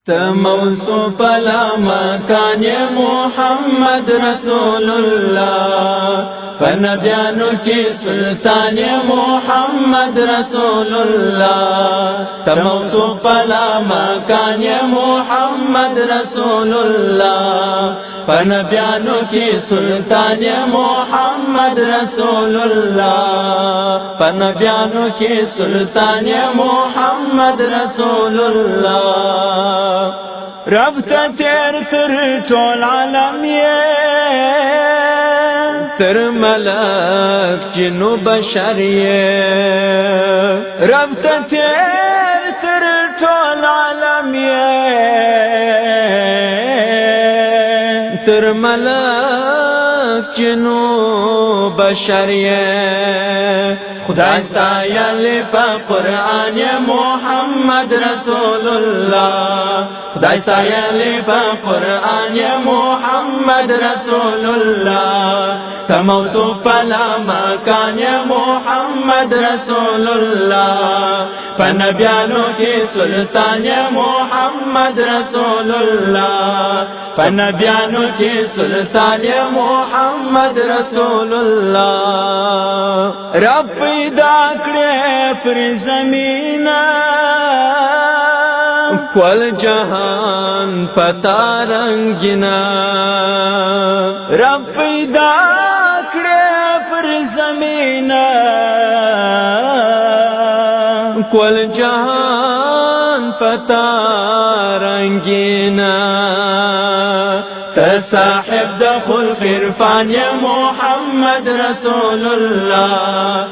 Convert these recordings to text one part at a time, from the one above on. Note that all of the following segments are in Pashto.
موصوف مکان محمد رسول الله فنبیانو کی سلطان محمد رسول الله موصوف مکان محمد رسول الله فنبیانو کی سلطان محمد رسول الله فنبیانو کی سلطان محمد رسول الله رب تا تیر تر ټول عالم یې تر ملک جنو بشر یې رب تا تیر تر ټول عالم یې تر ملک جنو بشر یې خدای ستایلی په قرآن محمد رسول الله خدای ستایلی په قرآن محمد رسول الله موصوف مکان محمد رسول الله پنبیانو کی سلطان محمد رسول الله پنبیانو کی سلطان محمد رسول الله رب پیدا کړې پر زمینه کول جهان پتا رنگینا رب پیدا کړې پر زمینه کول جهان پتا رنگینا صاحب دخل خرفان یا محمد رسول الله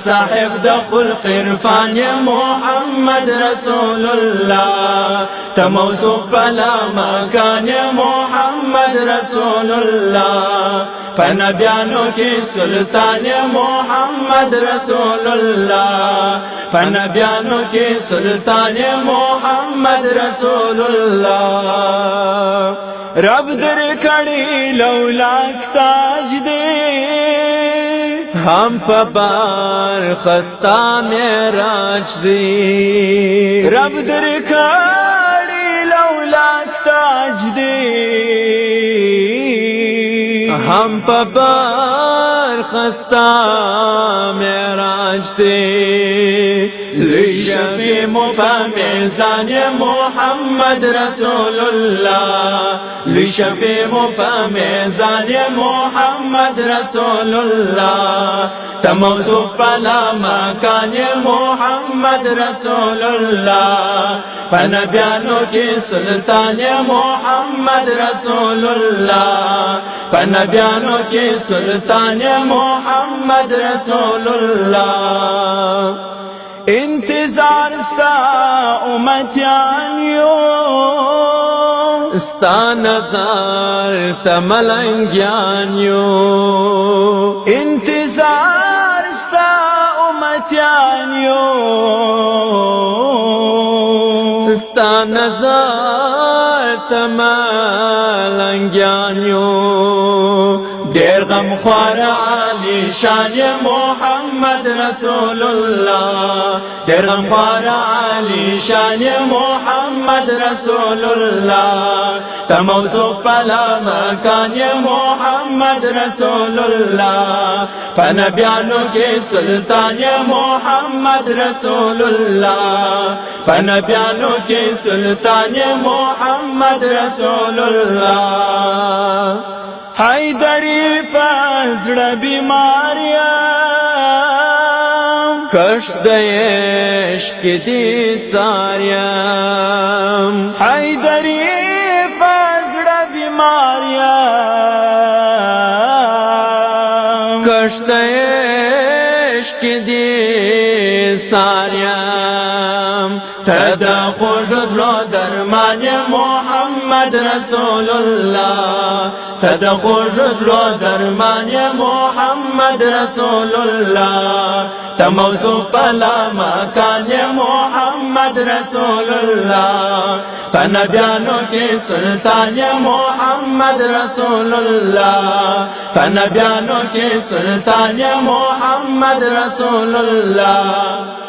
صاحب دخل خرفان یا محمد رسول الله موصوف مکان یا محمد رسول الله پنبیانو کی سلطان یا محمد رسول الله پنبیانو کی سلطان یا محمد رسول الله رب در کړي لولاک تاج دې هم په بار خستا معراج دې رب در کړي لولاک تاج دې هم په بار خستا معراج دې لشفی میزان محمد رسول الله لشفی میزان محمد رسول الله موصوف مکان محمد رسول الله پنبیانو کی سلطان محمد رسول الله پنبیانو کی سلطان محمد رسول الله انتظار ستا امتیانیو ستا نظر تملنگیانیو انتظار ستا امتیانیو ستا نظر تملنگیانیو دیر غم خوار علی شان محمد رسول الله دیر غم خوار علی شان محمد رسول الله موصوف مکان محمد رسول الله پنبیانو کی سلطان محمد رسول الله پنبیانو کی سلطان محمد رسول الله حیدری پزړه بیماریا کشت د عشق دی ساریم حیدری پزړه بیماریا کشت د عشق دی ساریم تدا خوش زلو درمان محمد رسول الله تدا خوش زلو درمان محمد رسول الله موصوف مکان محمد رسول الله پنبیانو کی سلطان محمد رسول الله پنبیانو کی سلطان محمد رسول الله